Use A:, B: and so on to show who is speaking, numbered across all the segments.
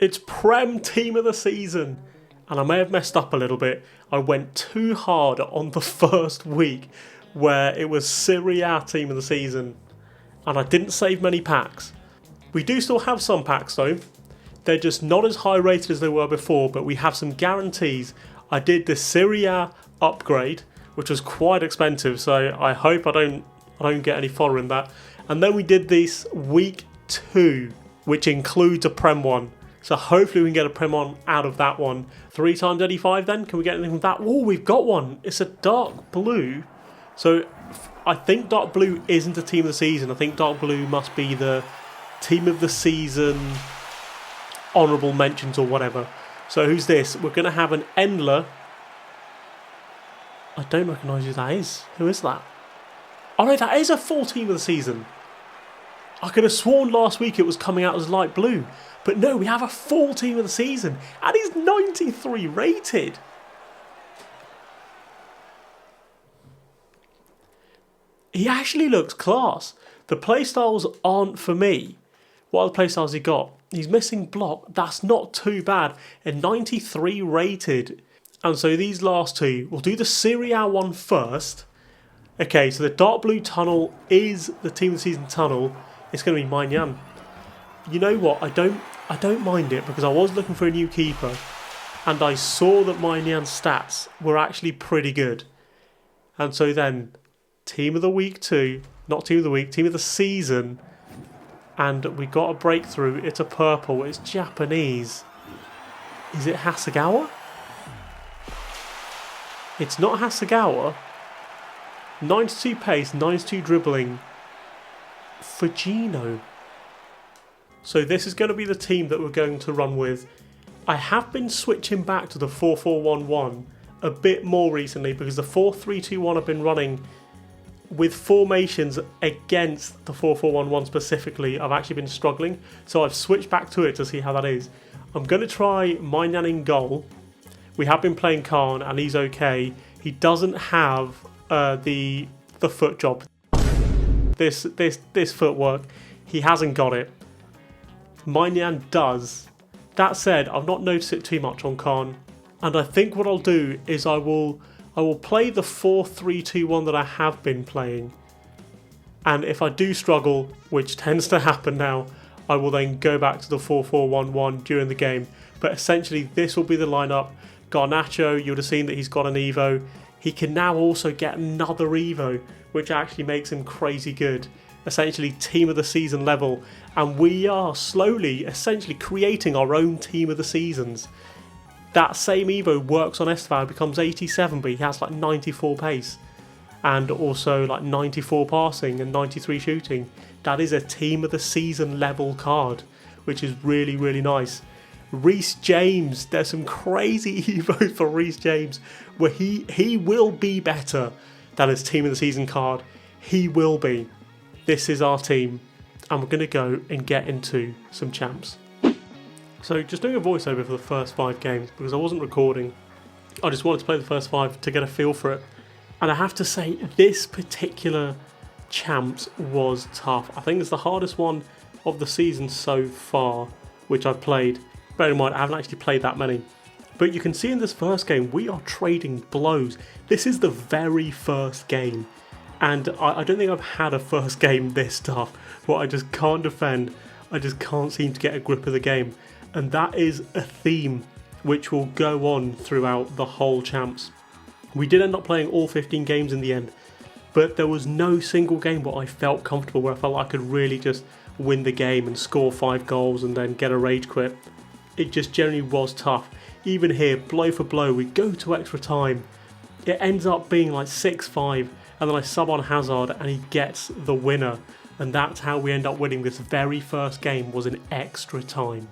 A: It's Prem Team of the Season. And I may have messed up a little bit. I went too hard on the first week where it was Serie A Team of the Season. And I didn't save many packs. We do still have some packs though. They're just not as high rated as they were before, but we have some guarantees. I did the Serie A upgrade, which was quite expensive, so I hope I don't get any following that. And then we did this week 2, which includes a Prem one. So hopefully we can get a Prem one out of that one. 3 times 85 then? Can we get anything from that? Oh, we've got one. It's a dark blue. So I think dark blue isn't a team of the season. I think dark blue must be the team of the season honourable mentions or whatever. So who's this? We're going to have an Endler. I don't recognise who that is. Who is that? Oh no, that is a full team of the season. I could have sworn last week it was coming out as light blue. But no, we have a full team of the season. And he's 93 rated. He actually looks class. The playstyles aren't for me. What other playstyles he got? He's missing block. That's not too bad. And 93 rated. And so these last two, we'll do the Serie A one first. Okay, so the dark blue tunnel is the team of the season tunnel. It's going to be Maignan. You know what? I don't mind it because I was looking for a new keeper and I saw that Maignan's stats were actually pretty good. And so then, team of the week 2, not team of the week, team of the season. And we got a breakthrough. It's a purple. It's Japanese. Is it Hasegawa? It's not Hasegawa. 92 pace, 92 dribbling. Fujino. So this is going to be the team that we're going to run with. I have been switching back to the 4-4-1-1 a bit more recently because the 4-3-2-1 I've been running with formations against the 4-4-1-1 specifically, I've actually been struggling. So I've switched back to it to see how that is. I'm going to try Maignan in goal. We have been playing Khan and he's okay. He doesn't have the foot job. This footwork, he hasn't got it. Maignan does. That said, I've not noticed it too much on Khan. And I think what I'll do is I will play the 4-3-2-1 that I have been playing. And if I do struggle, which tends to happen now, I will then go back to the 4-4-1-1 during the game. But essentially, this will be the lineup. Garnacho, you would have seen that he's got an Evo. He can now also get another Evo, which actually makes him crazy good. Essentially, team of the season level. And we are slowly, essentially, creating our own team of the seasons. That same Evo works on Estevan, becomes 87, but he has like 94 pace. And also like 94 passing and 93 shooting. That is a team of the season level card, which is really, really nice. Reece James, there's some crazy Evos for Reece James, where he will be better than his team of the season card. He will be. This is our team, and we're going to go and get into some champs. So just doing a voiceover for the first 5 games because I wasn't recording. I just wanted to play the first 5 to get a feel for it. And I have to say, this particular champs was tough. I think it's the hardest one of the season so far, which I've played. Bear in mind, I haven't actually played that many. But you can see in this first game, we are trading blows. This is the very first game. And I don't think I've had a first game this tough, where I just can't defend. I just can't seem to get a grip of the game. And that is a theme which will go on throughout the whole champs. We did end up playing all 15 games in the end, but there was no single game where I felt comfortable, where I felt like I could really just win the game and score 5 goals and then get a rage quit. It just generally was tough. Even here, blow for blow, we go to extra time. It ends up being like 6-5, and then I sub on Hazard and he gets the winner. And that's how we end up winning. This very first game was in extra time,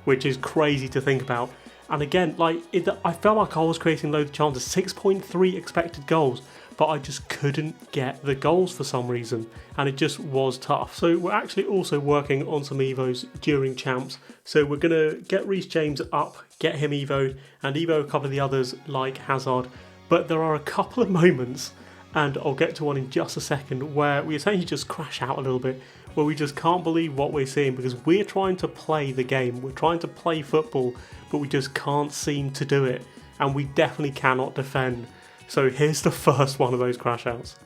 A: which is crazy to think about. And again, I felt like I was creating loads of chances, 6.3 expected goals, but I just couldn't get the goals for some reason, and it just was tough. So we're actually also working on some Evos during champs. So we're going to get Reece James up, get him Evo'd, and Evo a couple of the others like Hazard. But there are a couple of moments, and I'll get to one in just a second, where we essentially just crash out a little bit. where we just can't believe what we're seeing, because we're trying to play the game, we're trying to play football, but we just can't seem to do it, and we definitely cannot defend. So here's the first one of those crash outs.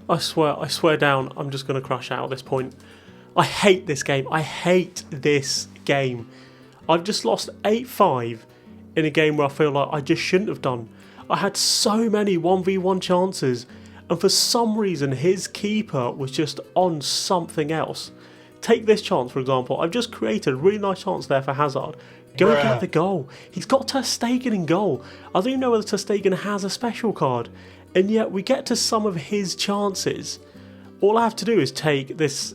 A: I swear down, I'm just going to crash out at this point. I hate this game. I hate this game. I've just lost 8-5 in a game where I feel like I just shouldn't have done. I had so many 1v1 chances, and for some reason his keeper was just on something else. Take this chance, for example. I've just created a really nice chance there for Hazard. Go and get the goal. He's got Ter Stegen in goal. I don't even know whether Ter Stegen has a special card, and yet we get to some of his chances. All I have to do is take this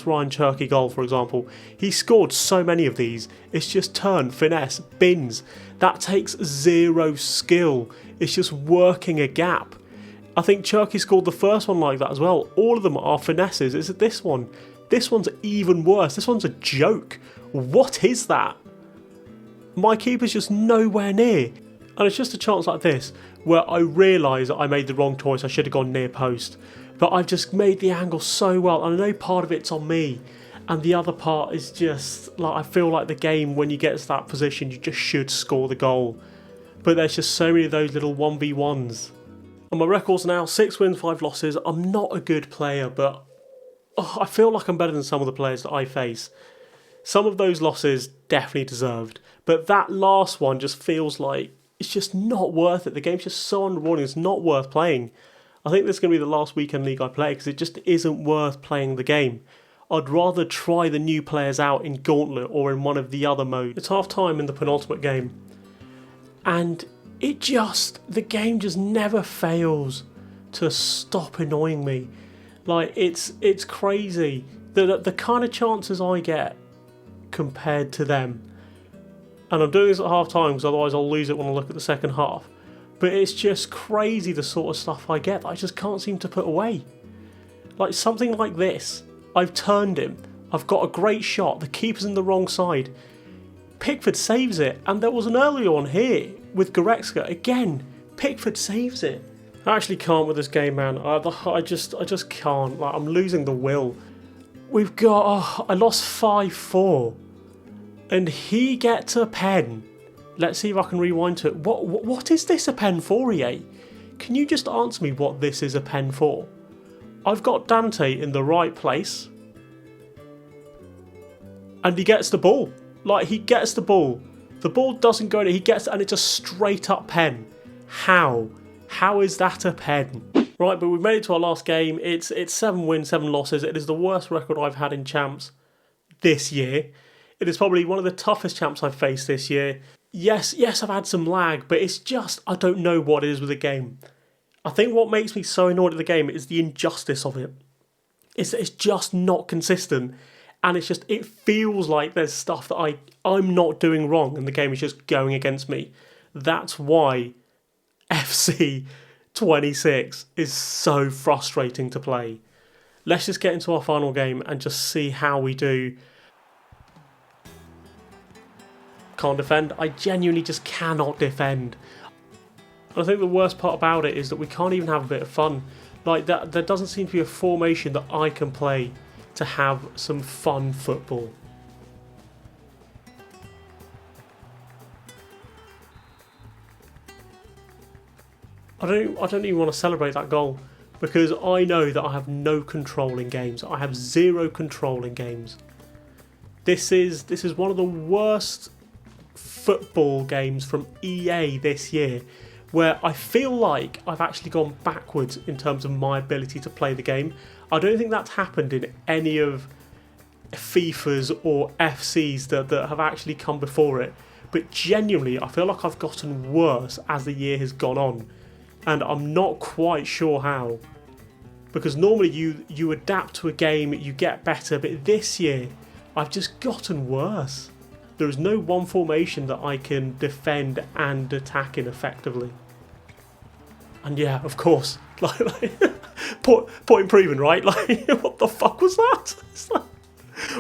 A: Ryan Cherky goal, for example. He scored so many of these. It's just turn, finesse, bins. That takes zero skill. It's just working a gap. I think Cherky scored the first one like that as well. All of them are finesses. It's this one. This one's even worse. This one's a joke. What is that? My keeper's just nowhere near. And it's just a chance like this where I realise that I made the wrong choice. I should have gone near post. But I've just made the angle so well. And I know part of it's on me. And the other part is just, like, I feel like the game, when you get to that position, you just should score the goal. But there's just so many of those little 1v1s. And my record's now 6 wins, 5 losses. I'm not a good player, but I feel like I'm better than some of the players that I face. Some of those losses definitely deserved, but that last one just feels like it's just not worth it. The game's just so unrewarding, it's not worth playing. I think this is going to be the last weekend league I play because it just isn't worth playing the game. I'd rather try the new players out in Gauntlet or in one of the other modes. It's half time in the penultimate game, and the game just never fails to stop annoying me. Like, it's crazy. The kind of chances I get compared to them. And I'm doing this at half time because otherwise I'll lose it when I look at the second half. But it's just crazy the sort of stuff I get that I just can't seem to put away. Like something like this. I've turned him. I've got a great shot. The keeper's in the wrong side. Pickford saves it. And there was an earlier one here with Goretzka. Again, Pickford saves it. I actually can't with this game, man. I just can't. Like, I'm losing the will. We've got... I lost 5-4. And he gets a pen. Let's see if I can rewind to it. What is this a pen for, EA? Can you just answer me what this is a pen for? I've got Dante in the right place. And he gets the ball. Like, he gets the ball. The ball doesn't go in. He gets it, and it's a straight up pen. How? How is that a pen? Right, but we've made it to our last game. It's 7 wins, 7 losses. It is the worst record I've had in champs this year. It is probably one of the toughest champs I've faced this year. Yes, I've had some lag, but it's just, I don't know what it is with the game. I think what makes me so annoyed at the game is the injustice of it. It's just not consistent. And it feels like there's stuff that I'm not doing wrong and the game is just going against me. That's why FC 26 is so frustrating to play. Let's just get into our final game and just see how we do. Can't defend. I genuinely just cannot defend. And I think the worst part about it is that we can't even have a bit of fun. Like, that, there doesn't seem to be a formation that I can play to have some fun football. I don't even want to celebrate that goal because I know that I have no control in games. I have zero control in games. This is one of the worst football games from EA this year, where I feel like I've actually gone backwards in terms of my ability to play the game. I don't think that's happened in any of FIFA's or FC's that have actually come before it. But genuinely, I feel like I've gotten worse as the year has gone on. And I'm not quite sure how. Because normally you adapt to a game, you get better, but this year I've just gotten worse. There is no one formation that I can defend and attack in effectively. And yeah, of course, point proven, right? Like, what the fuck was that? It's like,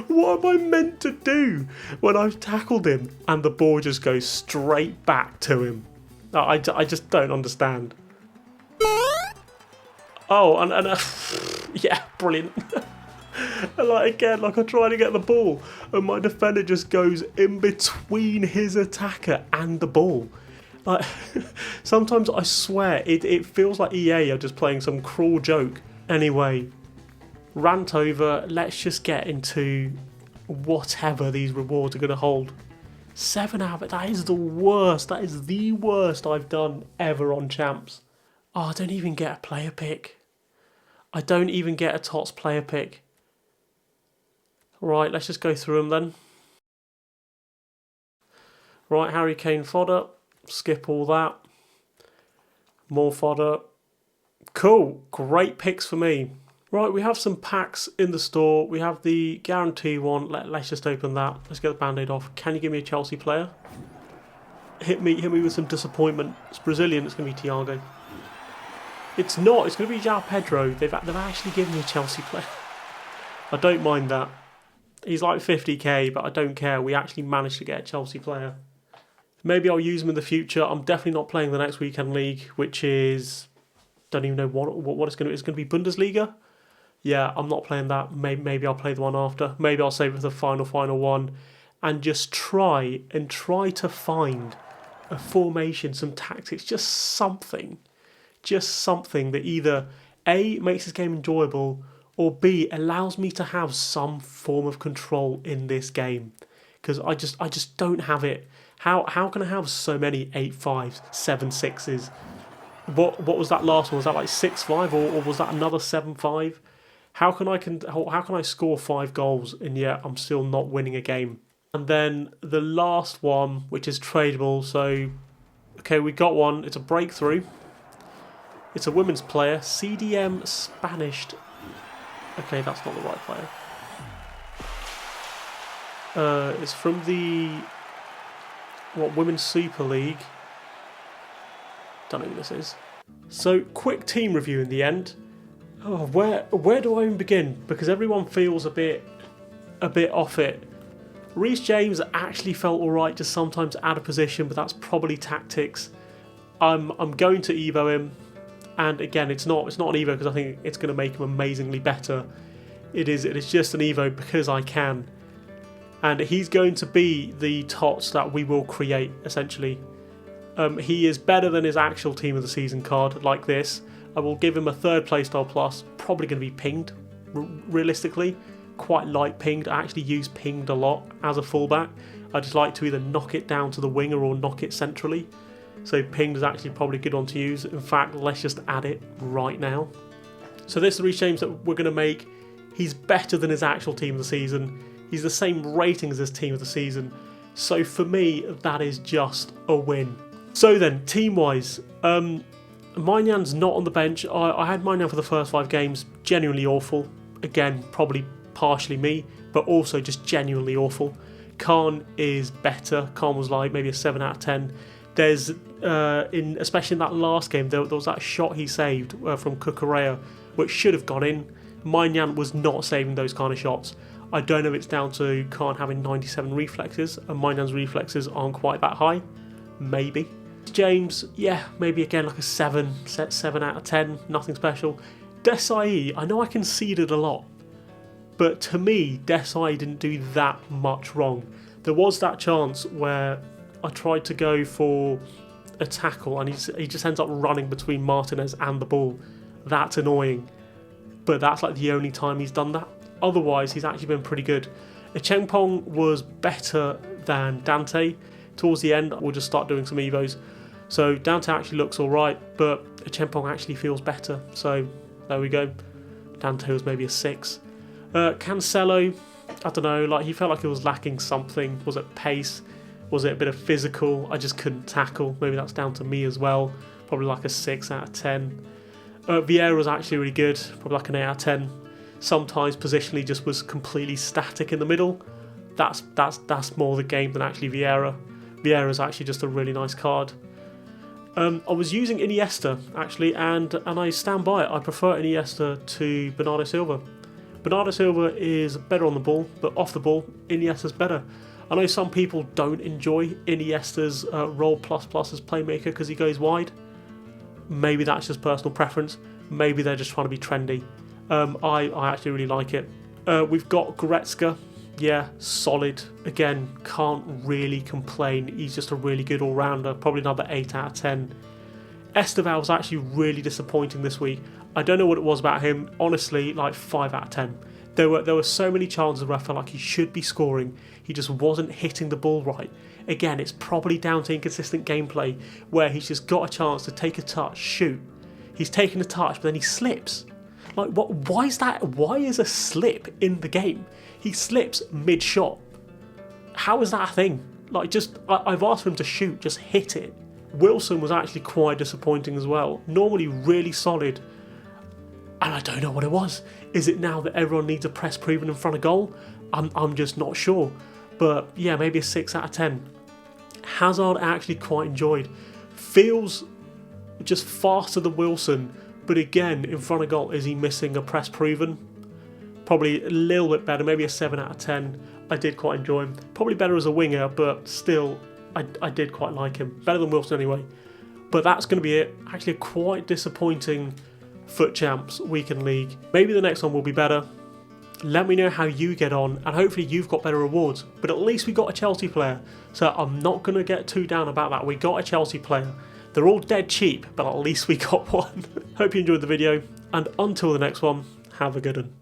A: what am I meant to do when I've tackled him and the ball just goes straight back to him? I just don't understand. Oh, and yeah, brilliant. And like again, like I try to get the ball and my defender just goes in between his attacker and the ball. Like sometimes I swear it feels like EA are just playing some cruel joke. Anyway, rant over, let's just get into whatever these rewards are going to hold. 7 out of it, that is the worst. That is the worst I've done ever on Champs. Oh, I don't even get a player pick. I don't even get a TOTS player pick. Right, let's just go through them then. Right, Harry Kane fodder. Skip all that. More fodder. Cool, great picks for me. Right, we have some packs in the store. We have the guarantee one. Let's just open that. Let's get the band-aid off. Can you give me a Chelsea player? Hit me with some disappointment. It's Brazilian, it's going to be Thiago. It's not, it's going to be João Pedro. They've actually given me a Chelsea player. I don't mind that. He's like 50k, but I don't care. We actually managed to get a Chelsea player. Maybe I'll use him in the future. I'm definitely not playing the next weekend league, which is... Don't even know what it's going to be. It's going to be Bundesliga. Yeah, I'm not playing that. Maybe I'll play the one after. Maybe I'll save it for the final one. And just try to find a formation, some tactics, just something that either A, makes this game enjoyable, or B, allows me to have some form of control in this game. Because I just don't have it. How can I have so many 8-5s, 7-6s? What was that last one? Was that like 6-5 or was that another 7-5? How can I score 5 goals and yet I'm still not winning a game? And then the last one, which is tradable. So, okay, we got one. It's a breakthrough. It's a women's player, CDM Spanish. Okay, that's not the right player. It's from the Women's Super League. Don't know who this is. So, quick team review in the end. Oh, where do I even begin? Because everyone feels a bit off it. Reece James actually felt alright, just sometimes out of position, but that's probably tactics. I'm going to Evo him, and again, it's not an Evo because I think it's going to make him amazingly better. It is just an Evo because I can, and he's going to be the TOTS that we will create essentially. He is better than his actual team of the season card like this. I will give him a 3rd playstyle plus, probably going to be pinged, realistically. Quite light pinged. I actually use pinged a lot as a fullback. I just like to either knock it down to the winger or knock it centrally. So pinged is actually probably a good one to use. In fact, let's just add it right now. So this is the Reece James that we're going to make. He's better than his actual team of the season. He's the same rating as his team of the season. So for me, that is just a win. So then, team-wise, Mainyan's not on the bench. I had Mainyan for the first 5 games. Genuinely awful. Again, probably partially me, but also just genuinely awful. Khan is better. Khan was like maybe a 7 out of 10. There's, especially in that last game, there was that shot he saved from Cucurella, which should have gone in. Mainyan was not saving those kind of shots. I don't know if it's down to Khan having 97 reflexes, and Mainyan's reflexes aren't quite that high. Maybe. James, yeah, maybe again like a 7 out of 10, nothing special. Desai, I know I conceded a lot, but to me, Desai didn't do that much wrong. There was that chance where I tried to go for a tackle and he just ends up running between Martinez and the ball. That's annoying, but that's like the only time he's done that. Otherwise, he's actually been pretty good. Echempong was better than Dante. Towards the end, we'll just start doing some Evos. So Dante actually looks alright, but Echempong actually feels better. So there we go. Dante was maybe a 6. Cancelo, I don't know, like he felt like he was lacking something. Was it pace? Was it a bit of physical? I just couldn't tackle. Maybe that's down to me as well. Probably like a 6 out of 10. Vieira was actually really good. Probably like an 8 out of 10. Sometimes positionally just was completely static in the middle. That's more the game than actually Vieira. Vieira's actually just a really nice card. I was using Iniesta actually, and I stand by it. I prefer Iniesta to Bernardo Silva. Bernardo Silva is better on the ball, but off the ball, Iniesta's better. I know some people don't enjoy Iniesta's role plus as playmaker because he goes wide. Maybe that's just personal preference. Maybe they're just trying to be trendy. I actually really like it. We've got Goretzka. Yeah, solid. Again, can't really complain. He's just a really good all-rounder. Probably another 8 out of 10. Esteval was actually really disappointing this week. I don't know what it was about him. Honestly, like 5 out of 10. There were so many chances where I felt like he should be scoring. He just wasn't hitting the ball right. Again, it's probably down to inconsistent gameplay where he's just got a chance to take a touch, shoot. He's taking a touch, but then he slips. Like, what? Why is that? Why is a slip in the game? He slips mid-shot. How is that a thing? Like, I've asked for him to shoot, just hit it. Wilson was actually quite disappointing as well. Normally really solid. And I don't know what it was. Is it now that everyone needs a press proven in front of goal? I'm just not sure. But yeah, maybe a 6 out of 10. Hazard I actually quite enjoyed. Feels just faster than Wilson. But again, in front of goal, is he missing a press proven? Probably a little bit better, maybe a 7 out of 10. I did quite enjoy him. Probably better as a winger, but still, I did quite like him. Better than Wilson anyway. But that's going to be it. Actually a quite disappointing FUT Champs Weekend League. Maybe the next one will be better. Let me know how you get on, and hopefully you've got better rewards. But at least we got a Chelsea player, so I'm not going to get too down about that. We got a Chelsea player. They're all dead cheap, but at least we got one. Hope you enjoyed the video, and until the next one, have a good one.